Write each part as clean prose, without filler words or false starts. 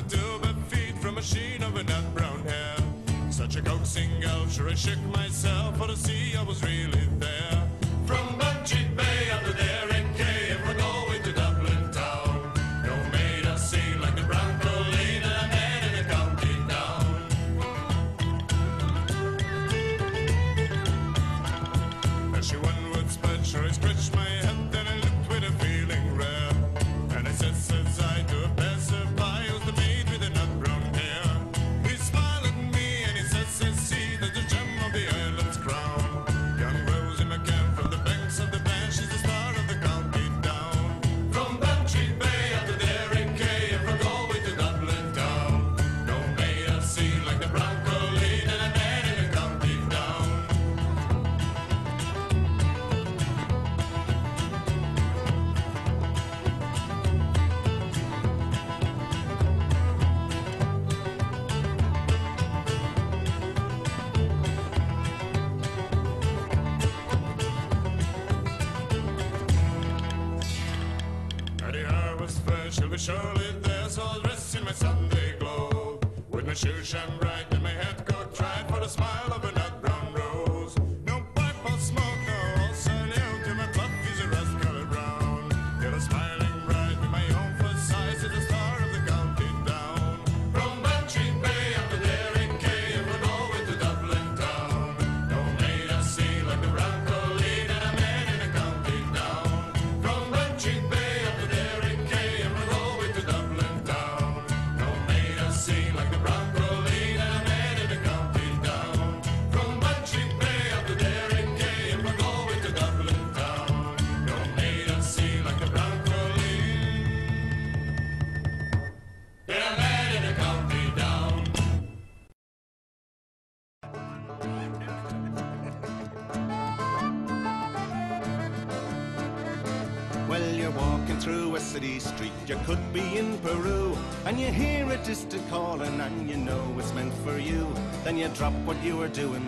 with 2 bare feet from a sheen of a nut brown hair. Such a coaxing gal, sure I shook myself for to see I was really there. From Bunchy Bay up to there in Kay, we're going to Dublin town. No made a scene like the Bronco lead and a man in a county down. As she onward sped, sure I scratched my head, then I looked with a feeling rare. And I says I to a passerby, who's the maid with the nut brown hair. He smiled at me and he says, see, there's the gem of the island's crown. Young Rosie McCann from the banks of the Bank, she's the star of the county down. From Bunchy Bay up to there in Kay, and from Galway to Dublin town. No made a scene like the Bronco lead and a man in the county down. At the harvest fair, she'll be surely there, so I'll dress in my Sunday glow. With my shoes shine bright and my head coat tried for the smile of a nut brown rose. No pipe or smoke, no horse I live till my puffy's a rust-colored brown. Till a smiling bride with my own first size is the star of the county down. From Bunchy Bay up to there in Kay, and we're going to Dublin town. No made a scene like the Bronco lead and a man in the county down. From Bunchy Bay up to there in Kay, and we're going to Dublin town. No made a scene like the Bronco lead and a man in the county down. From Bunchy Bay up to there in Kay, and we're going to Dublin town. No made a scene like the Bronco lead and a man in the county down. Well, you're walking through a city street, you could be in Peru, and you hear a distant calling and you know it's meant for you. Then you drop what you were doing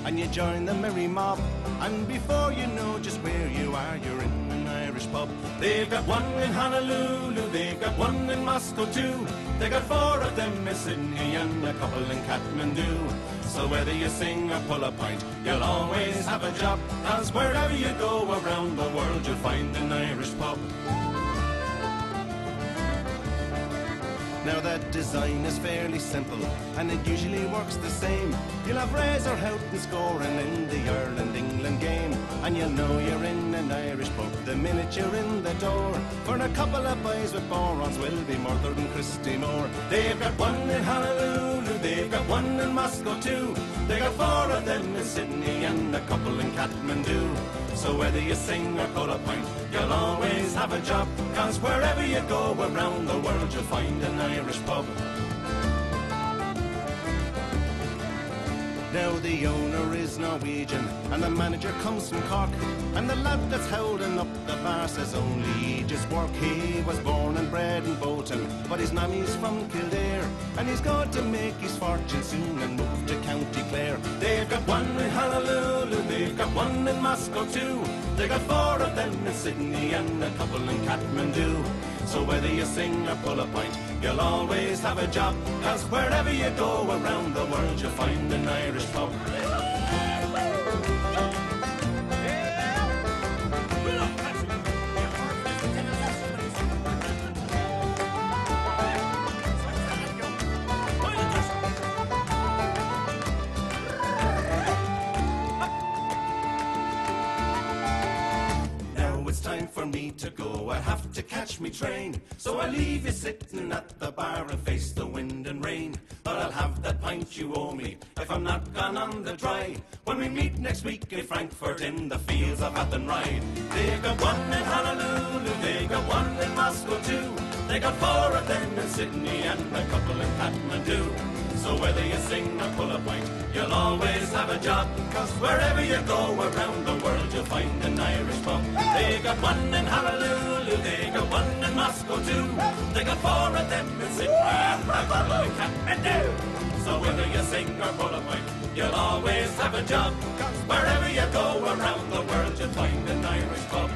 and you join the merry mob, and before you know just where you are, you're in an Irish pub. They've got one in Honolulu, they've got one in Moscow too. They got 4 of them in Sydney and a couple in Kathmandu. So whether you sing or pull a pint, you'll always have a job, 'cause wherever you go around the world, you'll find an Irish pub. Now that design is fairly simple, and it usually works the same. You'll have Razor Houghton scoring in the Ireland-England game, and you'll know you're in an Irish pub the minute you're in the door. For a couple of boys with borons will be Murder and Christy Moore. They've got one in Honolulu, they've got one in Moscow too. They got 4 of them in Sydney and a couple in Kathmandu. So whether you sing or pull a pint, you'll always have a job, 'cause wherever you go around the world, you'll find an Irish pub. Now the owner is Norwegian and the manager comes from Cork, and the lad that's holding up the bar says only he just work. He was born and bred in Bolton, but his mammy's from Kildare, and he's going to make his fortune soon and move to County Clare. They've got one in Honolulu, they've got one in Moscow too. They got 4 of them in Sydney and a couple in Kathmandu. So whether you sing or pull a pint, you'll always have a job, 'cause wherever you go around the world, you'll find an Irish pub. Time for me to go, I have to catch me train, so I leave you sitting at the bar and face the wind and rain. But I'll have that pint you owe me if I'm not gone on the dry, when we meet next week in Frankfurt in the fields of Athenry. They've got one in Honolulu, they've got one in Moscow too. They got 4 of them in Sydney and a couple in Kathmandu. So whether you sing or pull a pint, you'll always have a job, 'cause wherever you go around the world, you'll find an Irish pub. They got one in Honolulu, they got one in Moscow too. They got 4 of them in Sydney and a couple in Kathmandu. So whether you sing or pull a pint, you'll always have a job, 'cause wherever you go around the world, you'll find an Irish pub.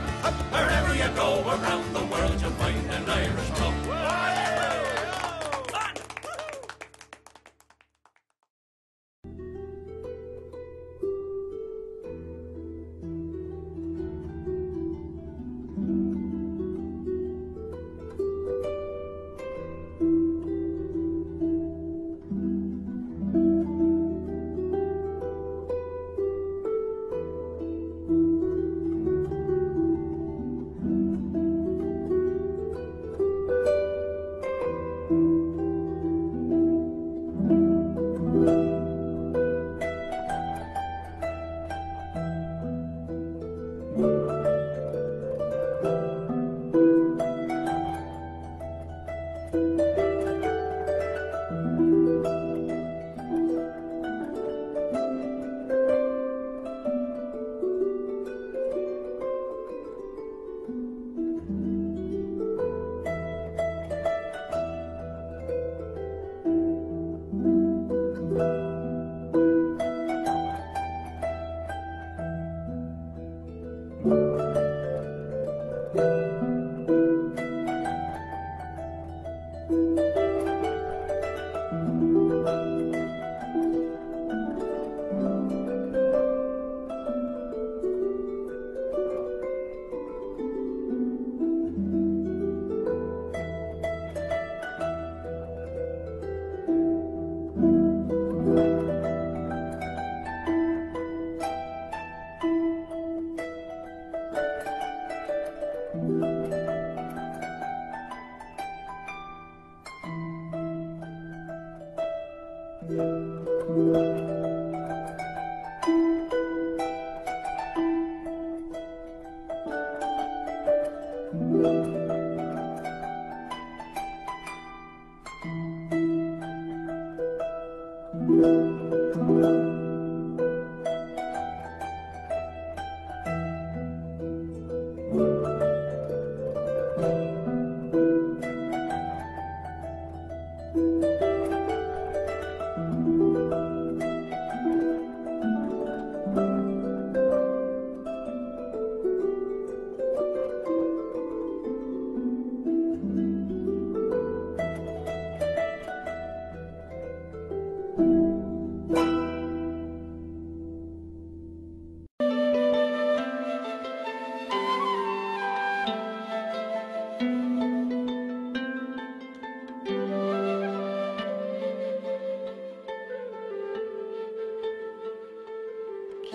Wherever you go around the world, you'll find an Irish pub.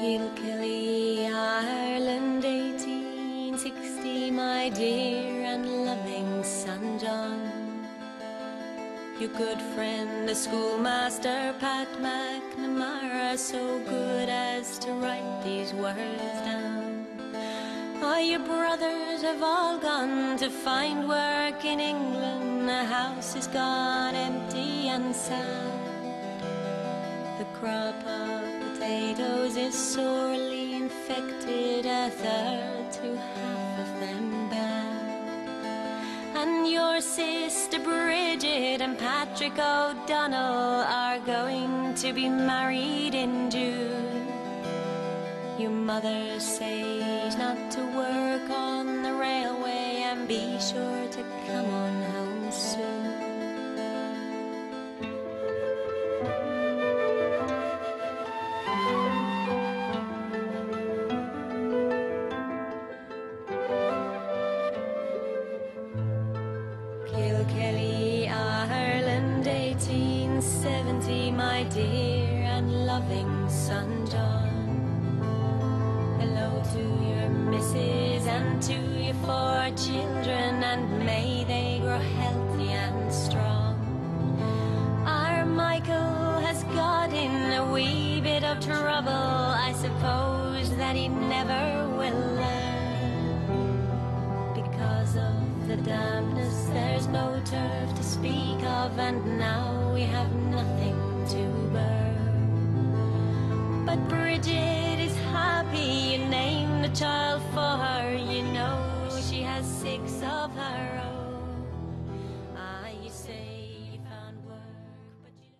Kilkelly, Ireland, 1860, my dear and loving son John. Your good friend, the schoolmaster, Pat McNamara, so good as to write these words down. Oh, your brothers have all gone to find work in England. The house is gone empty and sad. The crop of potatoes is sorely infected, a third to half of them bad. And your sister Bridget and Patrick O'Donnell are going to be married in June. Your mother says not to work on the railway and be sure to come on home soon. Kilkelly, Ireland, 1870, my dear and loving son John. Hello to your missus and to your 4 children, and may they grow healthy and strong. Our Michael has got in a wee bit of trouble, I suppose that he never will learn. Because of the dampness, there's no turf to speak of, and now